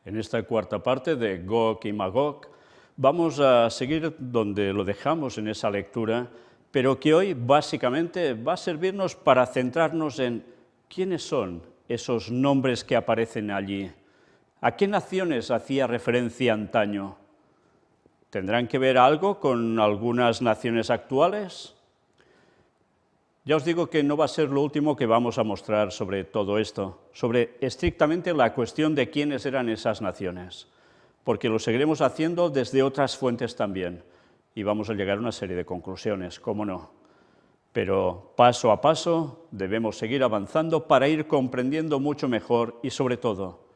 En esta cuarta parte de Gog y Magog vamos a seguir donde lo dejamos en esa lectura, pero que hoy básicamente va a servirnos para centrarnos en quiénes son esos nombres que aparecen allí. ¿A qué naciones hacía referencia antaño? ¿Tendrán que ver algo con algunas naciones actuales? Ya os digo que no va a ser lo último que vamos a mostrar sobre todo esto, sobre estrictamente la cuestión de quiénes eran esas naciones, porque lo seguiremos haciendo desde otras fuentes también, y vamos a llegar a una serie de conclusiones, cómo no. Pero paso a paso debemos seguir avanzando para ir comprendiendo mucho mejor y sobre todo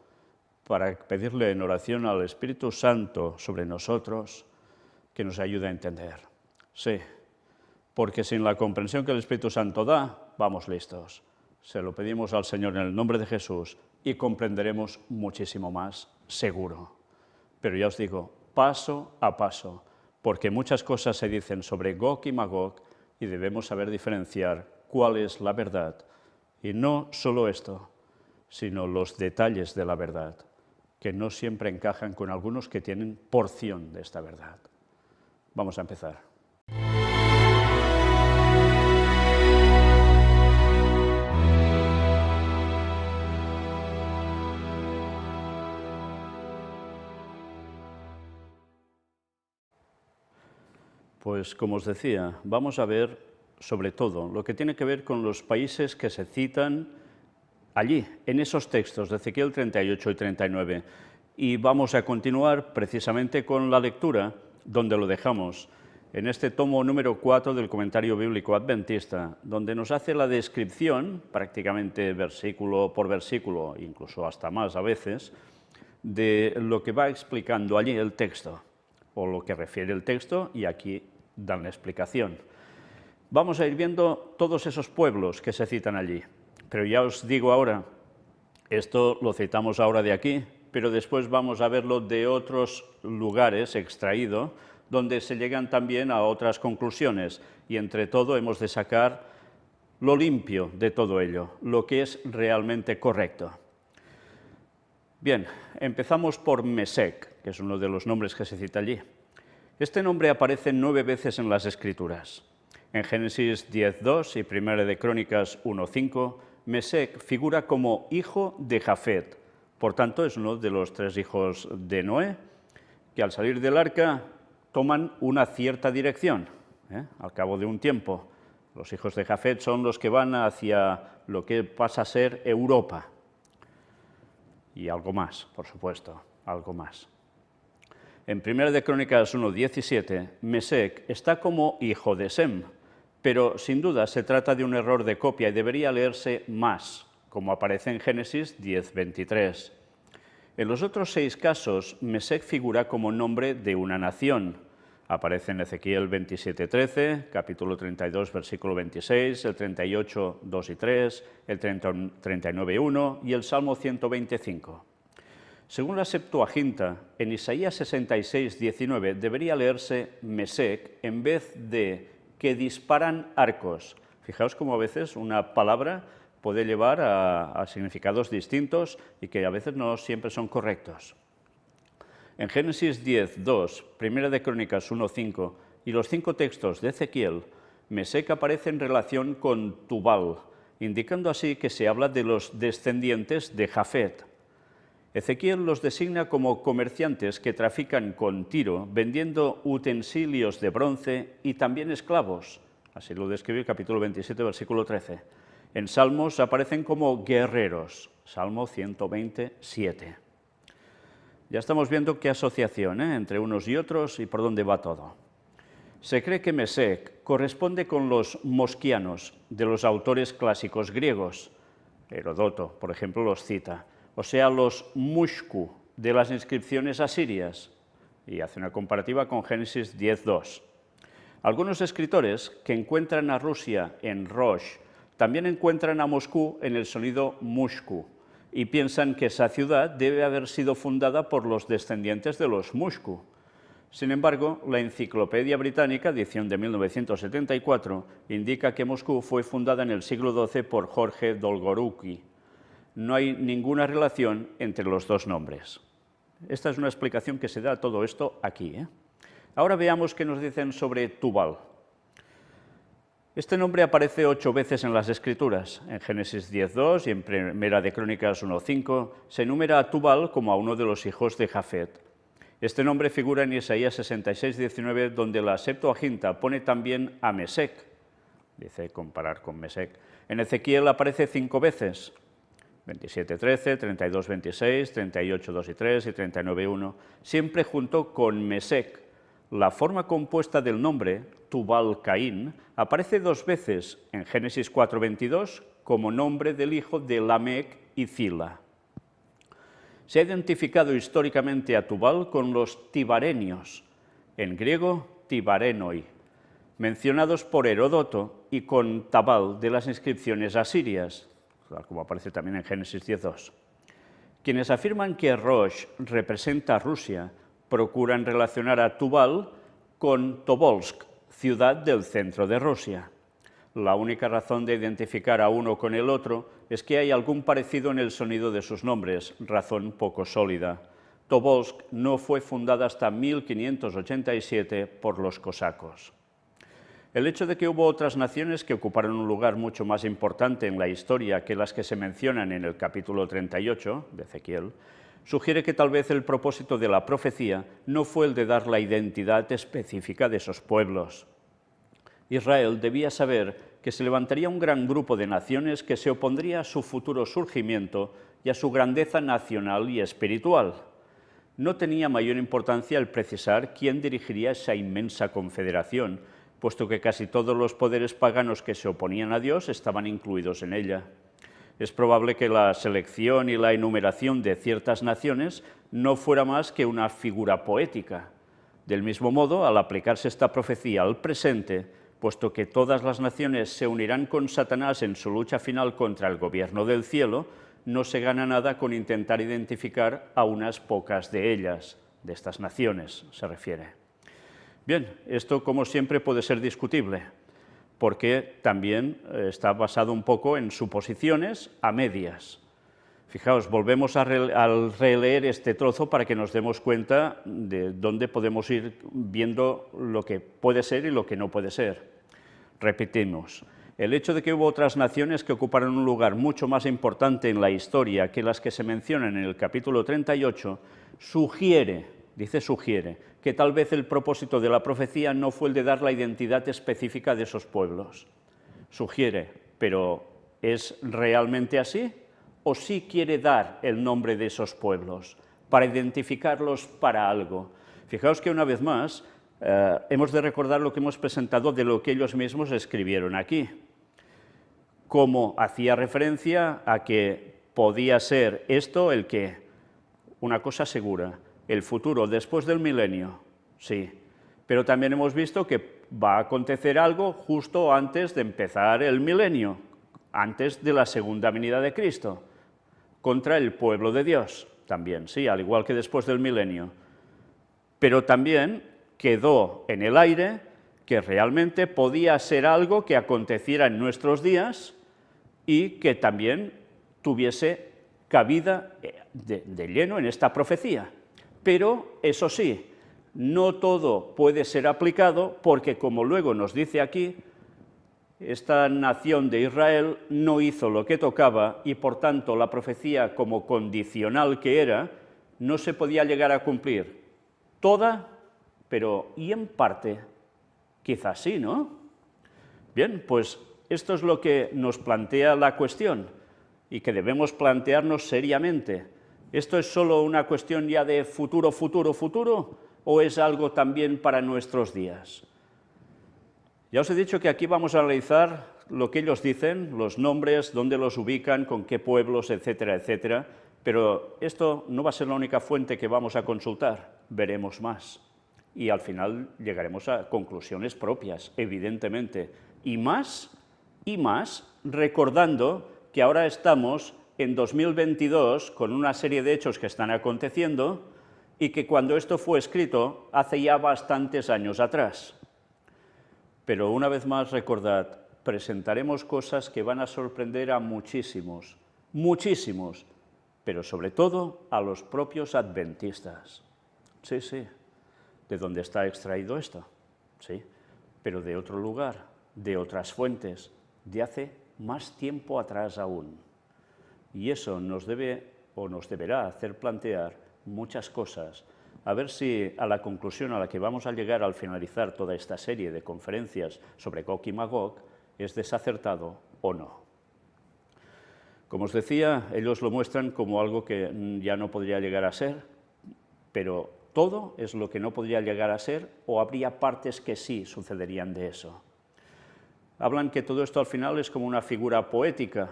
para pedirle en oración al Espíritu Santo sobre nosotros que nos ayude a entender. Sí. Porque sin la comprensión que el Espíritu Santo da, vamos listos. Se lo pedimos al Señor en el nombre de Jesús y comprenderemos muchísimo más, seguro. Pero ya os digo, paso a paso, porque muchas cosas se dicen sobre Gog y Magog y debemos saber diferenciar cuál es la verdad. Y no solo esto, sino los detalles de la verdad, que no siempre encajan con algunos que tienen porción de esta verdad. Vamos a empezar. Pues como os decía, vamos a ver sobre todo lo que tiene que ver con los países que se citan allí, en esos textos de Ezequiel 38 y 39. Y vamos a continuar precisamente con la lectura donde lo dejamos, en este tomo número 4 del Comentario Bíblico Adventista, donde nos hace la descripción, prácticamente versículo por versículo, incluso hasta más a veces, de lo que va explicando allí el texto, o lo que refiere el texto, y aquí dan la explicación. Vamos a ir viendo todos esos pueblos que se citan allí, pero ya os digo ahora, esto lo citamos ahora de aquí, pero después vamos a verlo de otros lugares extraído, donde se llegan también a otras conclusiones, y entre todo hemos de sacar lo limpio de todo ello, lo que es realmente correcto. Bien, empezamos por Mesec, que es uno de los nombres que se cita allí. Este nombre aparece 9 veces en las Escrituras. En Génesis 10:2 y 1 de Crónicas 1:5, Mesec figura como hijo de Jafet. Por tanto, es uno de los 3 hijos de Noé, que al salir del arca toman una cierta dirección. Al cabo de un tiempo, los hijos de Jafet son los que van hacia lo que pasa a ser Europa. Y algo más, por supuesto, algo más. En 1 de Crónicas 1:17, Mesec está como hijo de Sem, pero sin duda se trata de un error de copia y debería leerse más, como aparece en Génesis 10:23. En los otros 6 casos, Mesec figura como nombre de una nación. Aparece en Ezequiel 27:13, capítulo 32, versículo 26, el 38, 2 y 3, el 39:1 y el Salmo 125. Según la Septuaginta, en Isaías 66:19 debería leerse Mesec en vez de que disparan arcos. Fijaos cómo a veces una palabra puede llevar a significados distintos y que a veces no siempre son correctos. En Génesis 10:2, 1 de Crónicas 1:5 y los 5 textos de Ezequiel, Mesec aparece en relación con Tubal, indicando así que se habla de los descendientes de Jafet. Ezequiel los designa como comerciantes que trafican con Tiro, vendiendo utensilios de bronce y también esclavos. Así lo describe el capítulo 27, versículo 13. En Salmos aparecen como guerreros, Salmo 127. Ya estamos viendo qué asociación entre unos y otros y por dónde va todo. Se cree que Mesec corresponde con los mosquianos de los autores clásicos griegos. Heródoto, por ejemplo, los cita. O sea, los Mushku de las inscripciones asirias, y hace una comparativa con Génesis 10:2. Algunos escritores que encuentran a Rusia en Rosh también encuentran a Moscú en el sonido Mushku y piensan que esa ciudad debe haber sido fundada por los descendientes de los Mushku. Sin embargo, la Enciclopedia Británica, edición de 1974, indica que Moscú fue fundada en el siglo XII por Jorge Dolgoruki. No hay ninguna relación entre los dos nombres. Esta es una explicación que se da a todo esto aquí. Ahora veamos qué nos dicen sobre Tubal. Este nombre aparece 8 veces en las Escrituras. En Génesis 10:2 y en Primera de Crónicas 1:5 se enumera a Tubal como a uno de los hijos de Jafet. Este nombre figura en Isaías 66:19, donde la Septuaginta pone también a Mesec. Dice comparar con Mesec. En Ezequiel aparece 5 veces. 27:13, 32:26, 38:2 y 3 y 39:1, siempre junto con Mesec. La forma compuesta del nombre, Tubal-Caín, aparece 2 veces en Génesis 4:22 como nombre del hijo de Lamec y Zila. Se ha identificado históricamente a Tubal con los tibarenios, en griego tibarenoi, mencionados por Heródoto, y con Tabal de las inscripciones asirias, como aparece también en Génesis 10:2. Quienes afirman que Rosh representa a Rusia procuran relacionar a Tubal con Tobolsk, ciudad del centro de Rusia. La única razón de identificar a uno con el otro es que hay algún parecido en el sonido de sus nombres, razón poco sólida. Tobolsk no fue fundada hasta 1587 por los cosacos. El hecho de que hubo otras naciones que ocuparon un lugar mucho más importante en la historia que las que se mencionan en el capítulo 38 de Ezequiel, sugiere que tal vez el propósito de la profecía no fue el de dar la identidad específica de esos pueblos. Israel debía saber que se levantaría un gran grupo de naciones que se opondría a su futuro surgimiento y a su grandeza nacional y espiritual. No tenía mayor importancia el precisar quién dirigiría esa inmensa confederación, puesto que casi todos los poderes paganos que se oponían a Dios estaban incluidos en ella. Es probable que la selección y la enumeración de ciertas naciones no fuera más que una figura poética. Del mismo modo, al aplicarse esta profecía al presente, puesto que todas las naciones se unirán con Satanás en su lucha final contra el gobierno del cielo, no se gana nada con intentar identificar a unas pocas de ellas, de estas naciones, se refiere. Bien, esto como siempre puede ser discutible, porque también está basado un poco en suposiciones a medias. Fijaos, volvemos a releer este trozo para que nos demos cuenta de dónde podemos ir viendo lo que puede ser y lo que no puede ser. Repetimos, el hecho de que hubo otras naciones que ocuparon un lugar mucho más importante en la historia que las que se mencionan en el capítulo 38, sugiere que tal vez el propósito de la profecía no fue el de dar la identidad específica de esos pueblos. Sugiere, pero ¿es realmente así? ¿O sí quiere dar el nombre de esos pueblos para identificarlos para algo? Fijaos que una vez más hemos de recordar lo que hemos presentado de lo que ellos mismos escribieron aquí. Como hacía referencia a que podía ser esto el que, una cosa segura, el futuro después del milenio, sí, pero también hemos visto que va a acontecer algo justo antes de empezar el milenio, antes de la segunda venida de Cristo, contra el pueblo de Dios, también, sí, al igual que después del milenio. Pero también quedó en el aire que realmente podía ser algo que aconteciera en nuestros días y que también tuviese cabida de lleno en esta profecía. Pero, eso sí, no todo puede ser aplicado porque, como luego nos dice aquí, esta nación de Israel no hizo lo que tocaba y, por tanto, la profecía como condicional que era, no se podía llegar a cumplir toda, pero y en parte, quizás sí, ¿no? Bien, pues esto es lo que nos plantea la cuestión y que debemos plantearnos seriamente. ¿Esto es solo una cuestión ya de futuro, o es algo también para nuestros días? Ya os he dicho que aquí vamos a analizar lo que ellos dicen, los nombres, dónde los ubican, con qué pueblos, etcétera, etcétera, pero esto no va a ser la única fuente que vamos a consultar, veremos más. Y al final llegaremos a conclusiones propias, evidentemente, y más recordando que ahora estamos en 2022 con una serie de hechos que están aconteciendo y que cuando esto fue escrito hace ya bastantes años atrás. Pero una vez más recordad, presentaremos cosas que van a sorprender a muchísimos, pero sobre todo a los propios adventistas. Sí, sí, ¿de dónde está extraído esto? Sí, pero de otro lugar, de otras fuentes, de hace más tiempo atrás aún. Y eso nos debe o nos deberá hacer plantear muchas cosas, a ver si a la conclusión a la que vamos a llegar al finalizar toda esta serie de conferencias sobre Gog y Magog es desacertado o no. Como os decía, ellos lo muestran como algo que ya no podría llegar a ser, pero todo es lo que no podría llegar a ser, o habría partes que sí sucederían de eso. Hablan que todo esto al final es como una figura poética,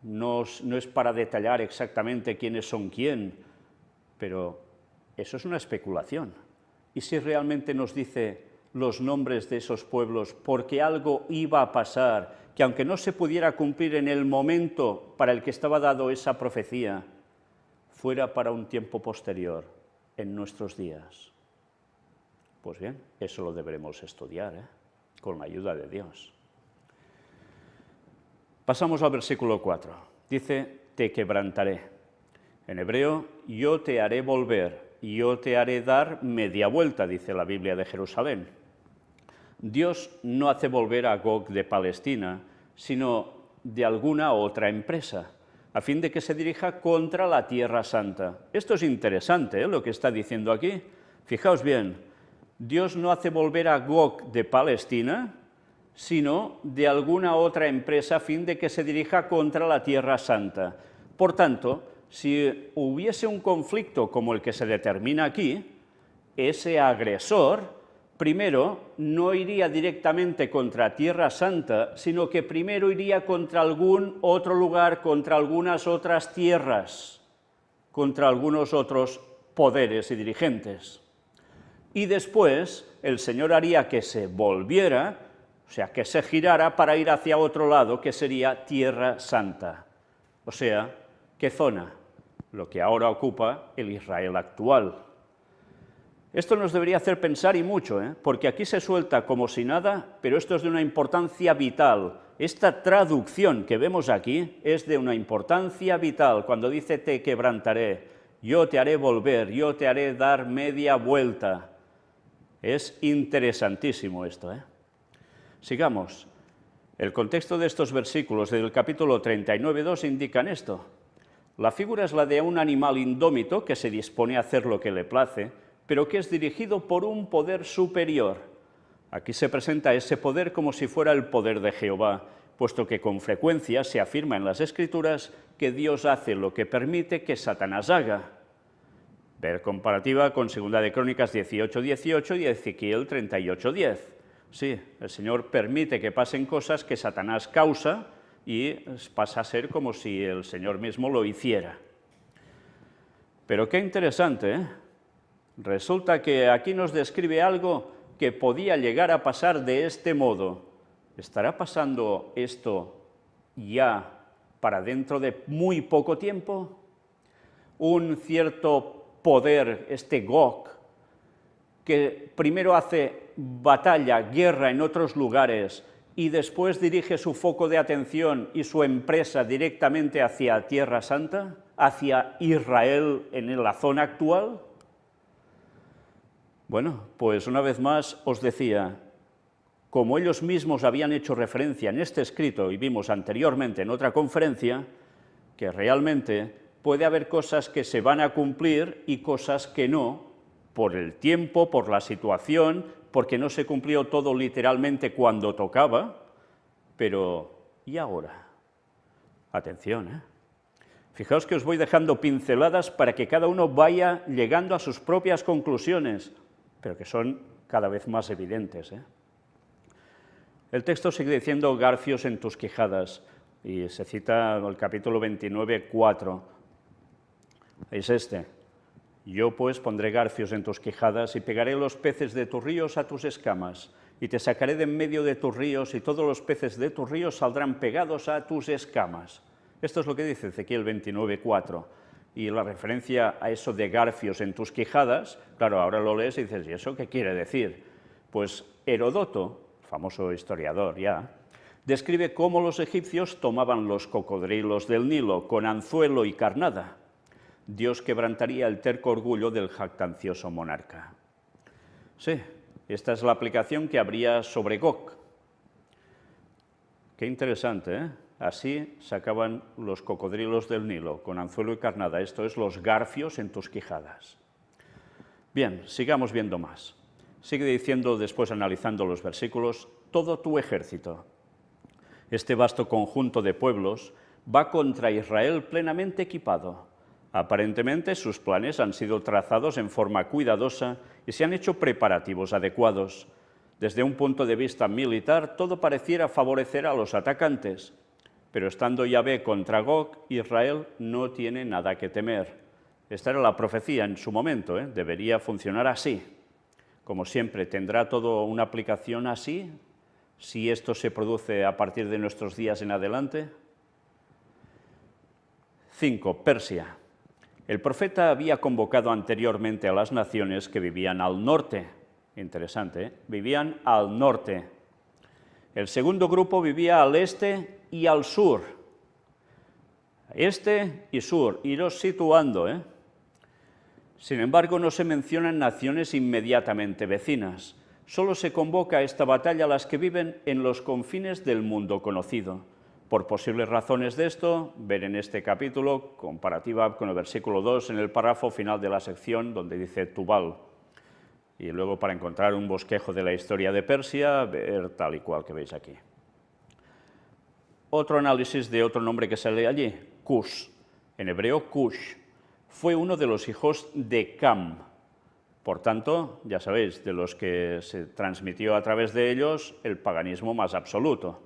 no es para detallar exactamente quiénes son quién, pero eso es una especulación. ¿Y si realmente nos dice los nombres de esos pueblos porque algo iba a pasar, que aunque no se pudiera cumplir en el momento para el que estaba dado esa profecía, fuera para un tiempo posterior, en nuestros días? Pues bien, eso lo deberemos estudiar, con la ayuda de Dios. Pasamos al versículo 4. Dice, te quebrantaré. En hebreo, yo te haré volver, yo te haré dar media vuelta, dice la Biblia de Jerusalén. Dios no hace volver a Gog de Palestina, sino de alguna otra empresa, a fin de que se dirija contra la Tierra Santa. Esto es interesante, lo que está diciendo aquí. Fijaos bien, Dios no hace volver a Gog de Palestina, sino de alguna otra empresa a fin de que se dirija contra la Tierra Santa. Por tanto, si hubiese un conflicto como el que se determina aquí, ese agresor primero no iría directamente contra Tierra Santa, sino que primero iría contra algún otro lugar, contra algunas otras tierras, contra algunos otros poderes y dirigentes. Y después el Señor haría que se volviera, o sea, que se girara para ir hacia otro lado, que sería Tierra Santa. O sea, ¿qué zona? Lo que ahora ocupa el Israel actual. Esto nos debería hacer pensar y mucho, porque aquí se suelta como si nada, pero esto es de una importancia vital. Esta traducción que vemos aquí es de una importancia vital. Cuando dice te quebrantaré, yo te haré volver, yo te haré dar media vuelta. Es interesantísimo esto. Sigamos. El contexto de estos versículos del capítulo 39:2 indican esto. La figura es la de un animal indómito que se dispone a hacer lo que le place, pero que es dirigido por un poder superior. Aquí se presenta ese poder como si fuera el poder de Jehová, puesto que con frecuencia se afirma en las Escrituras que Dios hace lo que permite que Satanás haga. Ver comparativa con 2 de Crónicas 18:18 y Ezequiel 38:10. Sí, el Señor permite que pasen cosas que Satanás causa y pasa a ser como si el Señor mismo lo hiciera. Pero qué interesante, Resulta que aquí nos describe algo que podía llegar a pasar de este modo. ¿Estará pasando esto ya para dentro de muy poco tiempo? Un cierto poder, este Gog, que primero hace batalla, guerra en otros lugares y después dirige su foco de atención y su empresa directamente hacia Tierra Santa, hacia Israel en la zona actual. Bueno, pues una vez más os decía, como ellos mismos habían hecho referencia en este escrito y vimos anteriormente en otra conferencia, que realmente puede haber cosas que se van a cumplir y cosas que no, por el tiempo, por la situación, porque no se cumplió todo literalmente cuando tocaba, pero ¿y ahora? Atención, Fijaos que os voy dejando pinceladas para que cada uno vaya llegando a sus propias conclusiones, pero que son cada vez más evidentes. El texto sigue diciendo garfios en tus quijadas, y se cita el capítulo 29:4. Es este. Yo pues pondré garfios en tus quijadas y pegaré los peces de tus ríos a tus escamas, y te sacaré de en medio de tus ríos, y todos los peces de tus ríos saldrán pegados a tus escamas. Esto es lo que dice Ezequiel 29:4. Y la referencia a eso de garfios en tus quijadas, claro, ahora lo lees y dices, ¿y eso qué quiere decir? Pues Heródoto, famoso historiador ya, describe cómo los egipcios tomaban los cocodrilos del Nilo con anzuelo y carnada, Dios quebrantaría el terco orgullo del jactancioso monarca. Sí, esta es la aplicación que habría sobre Gog. Qué interesante, ¿eh? Así sacaban los cocodrilos del Nilo, con anzuelo y carnada. Esto es los garfios en tus quijadas. Bien, sigamos viendo más. Sigue diciendo, después analizando los versículos, todo tu ejército. Este vasto conjunto de pueblos va contra Israel plenamente equipado. Aparentemente sus planes han sido trazados en forma cuidadosa y se han hecho preparativos adecuados. Desde un punto de vista militar, todo pareciera favorecer a los atacantes, pero estando Yahvé contra Gog, Israel no tiene nada que temer. Esta era la profecía en su momento, debería funcionar así. Como siempre, ¿tendrá todo una aplicación así? Si esto se produce a partir de nuestros días en adelante. 5. Persia. El profeta había convocado anteriormente a las naciones que vivían al norte. Interesante, vivían al norte. El segundo grupo vivía al este y al sur. Este y sur, iros situando, Sin embargo, no se mencionan naciones inmediatamente vecinas. Solo se convoca a esta batalla a las que viven en los confines del mundo conocido. Por posibles razones de esto, ver en este capítulo, comparativa con el versículo 2, en el párrafo final de la sección, donde dice Tubal. Y luego, para encontrar un bosquejo de la historia de Persia, ver tal y cual que veis aquí. Otro análisis de otro nombre que sale allí, Cush. En hebreo, Cush. Fue uno de los hijos de Cam. Por tanto, ya sabéis, de los que se transmitió a través de ellos el paganismo más absoluto,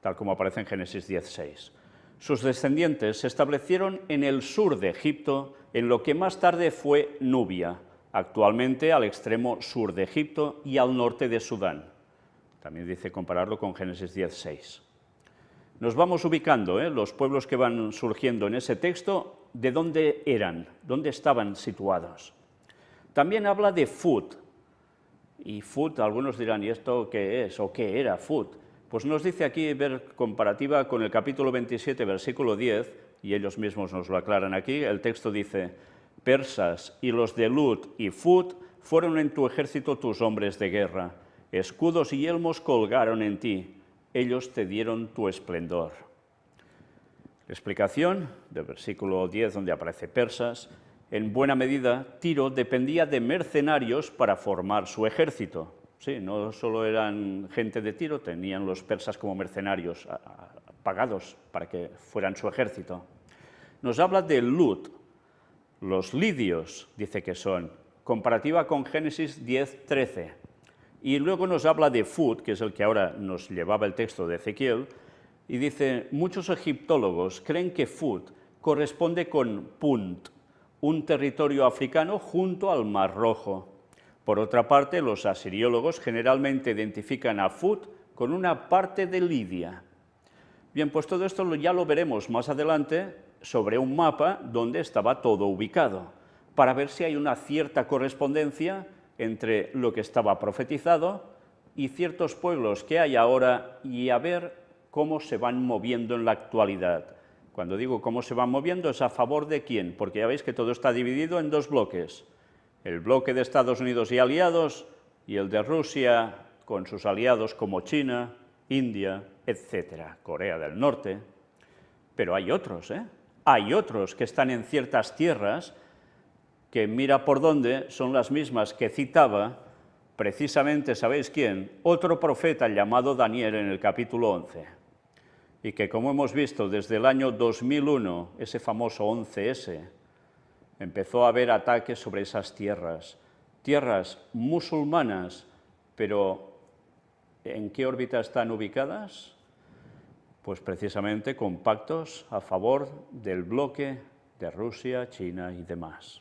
tal como aparece en Génesis 10:6. Sus descendientes se establecieron en el sur de Egipto, en lo que más tarde fue Nubia, actualmente al extremo sur de Egipto y al norte de Sudán. También dice compararlo con Génesis 10:6. Nos vamos ubicando, los pueblos que van surgiendo en ese texto, de dónde eran, dónde estaban situados. También habla de Fut. Y Fut, algunos dirán, ¿y esto qué es o qué era Fut? Pues nos dice aquí, ver comparativa con el capítulo 27, versículo 10, y ellos mismos nos lo aclaran aquí, el texto dice, persas y los de Lut y Fut fueron en tu ejército tus hombres de guerra, escudos y yelmos colgaron en ti, ellos te dieron tu esplendor. Explicación del versículo 10, donde aparece persas. En buena medida, Tiro dependía de mercenarios para formar su ejército. Sí, no solo eran gente de Tiro, tenían los persas como mercenarios pagados para que fueran su ejército. Nos habla de Lut, los lidios, dice que son, comparativa con Génesis 10:13. Y luego nos habla de Fut, que es el que ahora nos llevaba el texto de Ezequiel, y dice, muchos egiptólogos creen que Fut corresponde con Punt, un territorio africano junto al Mar Rojo. Por otra parte, los asiriólogos generalmente identifican a Fut con una parte de Lidia. Bien, pues todo esto ya lo veremos más adelante sobre un mapa donde estaba todo ubicado, para ver si hay una cierta correspondencia entre lo que estaba profetizado y ciertos pueblos que hay ahora y a ver cómo se van moviendo en la actualidad. Cuando digo cómo se van moviendo es a favor de quién, porque ya veis que todo está dividido en dos bloques. El bloque de Estados Unidos y aliados y el de Rusia con sus aliados como China, India, etcétera, Corea del Norte. Pero hay otros, Hay otros que están en ciertas tierras que mira por dónde son las mismas que citaba precisamente, ¿sabéis quién? Otro profeta llamado Daniel en el capítulo 11. Y que, como hemos visto, desde el año 2001, ese famoso 11S, empezó a haber ataques sobre esas tierras, tierras musulmanas, pero ¿en qué órbita están ubicadas? Pues precisamente con pactos a favor del bloque de Rusia, China y demás.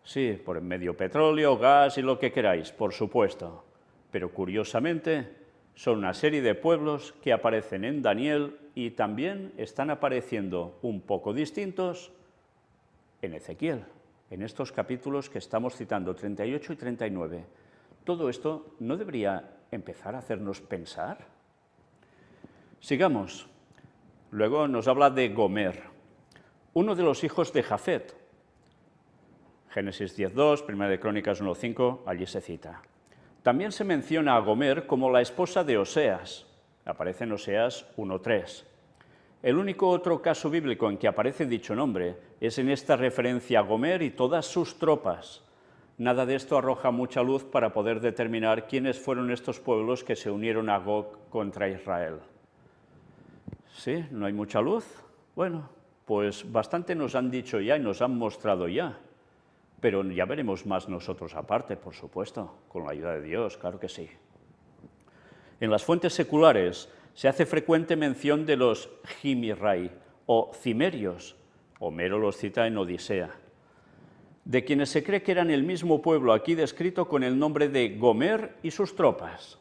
Sí, por en medio petróleo, gas y lo que queráis, por supuesto, pero curiosamente son una serie de pueblos que aparecen en Daniel y también están apareciendo un poco distintos en Ezequiel, en estos capítulos que estamos citando, 38 y 39. ¿Todo esto no debería empezar a hacernos pensar? Sigamos. Luego nos habla de Gomer. uno de los hijos de Jafet. Génesis 10.2, Primera de Crónicas 1.5, allí se cita. También se menciona a Gomer como la esposa de Oseas, aparece en Oseas 1.3. El único otro caso bíblico en que aparece dicho nombre es en esta referencia a Gomer y todas sus tropas. Nada de esto arroja mucha luz para poder determinar quiénes fueron estos pueblos que se unieron a Gog contra Israel. ¿Sí? ¿No hay mucha luz? Bueno, pues bastante nos han dicho ya y nos han mostrado ya. Pero ya veremos más nosotros aparte, por supuesto, con la ayuda de Dios, claro que sí. En las fuentes seculares se hace frecuente mención de los Jimirai o cimerios, Homero los cita en Odisea, de quienes se cree que eran el mismo pueblo aquí descrito con el nombre de Gomer y sus tropas.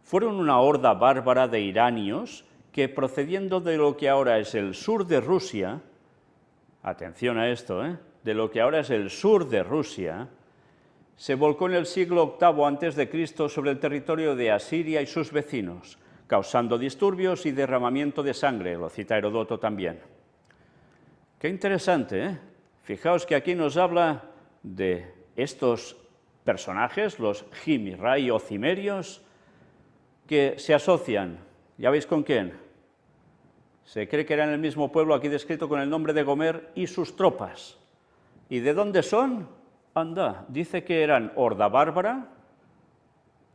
Fueron una horda bárbara de iranios que, procediendo de lo que ahora es el sur de Rusia, atención a esto, de lo que ahora es el sur de Rusia, se volcó en el siglo VIII a.C. sobre el territorio de Asiria y sus vecinos, causando disturbios y derramamiento de sangre, lo cita Heródoto también. Qué interesante, ¿eh? Fijaos que aquí nos habla de estos personajes, los Jimirai o cimerios, que se asocian, ¿ya veis con quién? Se cree que eran el mismo pueblo aquí descrito con el nombre de Gomer y sus tropas. ¿Y de dónde son? Anda, dice que eran horda bárbara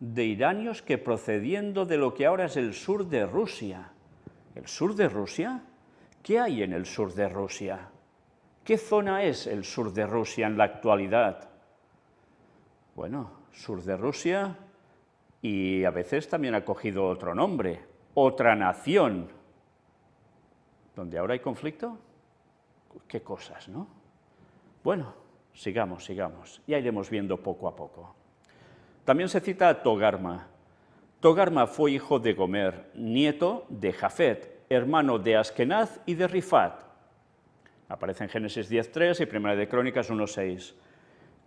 de iranios que procediendo de lo que ahora es el sur de Rusia. ¿El sur de Rusia? ¿Qué hay en el sur de Rusia? ¿Qué zona es el sur de Rusia en la actualidad? Bueno, sur de Rusia, y a veces también ha cogido otro nombre, otra nación. ¿Donde ahora hay conflicto? Qué cosas, ¿no? Bueno, sigamos, ya iremos viendo poco a poco. También se cita a Togarma. Togarma fue hijo de Gomer, nieto de Jafet, hermano de Askenaz y de Rifat. Aparece en Génesis 10.3 y Primera de Crónicas 1.6.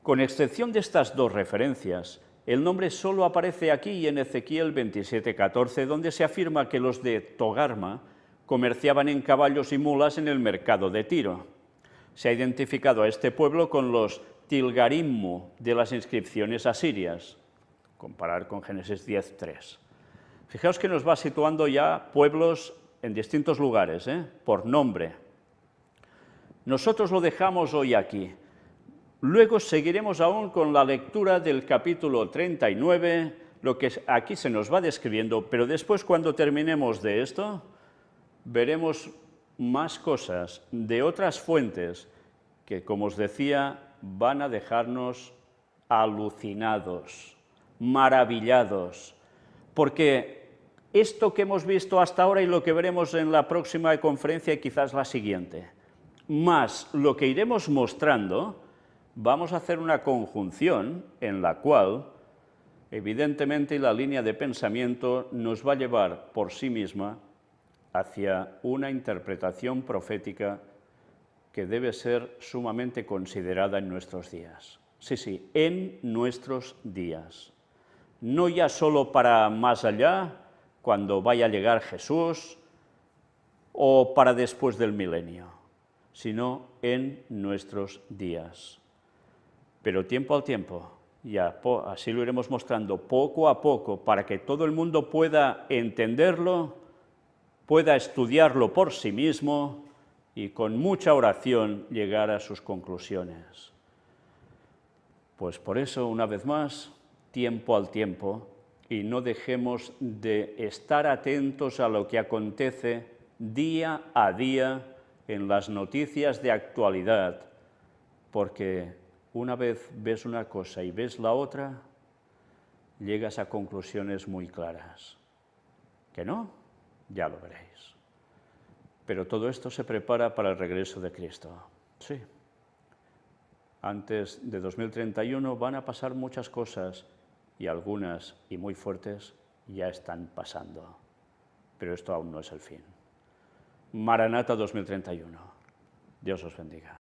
Con excepción de estas dos referencias, el nombre solo aparece aquí y en Ezequiel 27.14, donde se afirma que los de Togarma comerciaban en caballos y mulas en el mercado de Tiro. Se ha identificado a este pueblo con los Tilgarimmu de las inscripciones asirias, comparar con Génesis 10.3. Fijaos que nos va situando ya pueblos en distintos lugares, por nombre. Nosotros lo dejamos hoy aquí. Luego seguiremos aún con la lectura del capítulo 39, lo que aquí se nos va describiendo, pero después cuando terminemos de esto, veremos más cosas de otras fuentes que, como os decía, van a dejarnos alucinados, maravillados, porque esto que hemos visto hasta ahora y lo que veremos en la próxima conferencia y quizás la siguiente, más lo que iremos mostrando, vamos a hacer una conjunción en la cual, evidentemente, la línea de pensamiento nos va a llevar por sí misma hacia una interpretación profética que debe ser sumamente considerada en nuestros días. Sí, en nuestros días. No ya solo para más allá, cuando vaya a llegar Jesús, o para después del milenio, sino en nuestros días. Pero tiempo al tiempo, ya así lo iremos mostrando poco a poco, para que todo el mundo pueda entenderlo, pueda estudiarlo por sí mismo y con mucha oración llegar a sus conclusiones. Pues por eso, una vez más, tiempo al tiempo, y no dejemos de estar atentos a lo que acontece día a día en las noticias de actualidad, porque una vez ves una cosa y ves la otra, llegas a conclusiones muy claras. ¿Que no? Ya lo veréis. Pero todo esto se prepara para el regreso de Cristo. Sí. Antes de 2031 van a pasar muchas cosas y algunas, y muy fuertes, ya están pasando. Pero esto aún no es el fin. Maranata 2031. Dios os bendiga.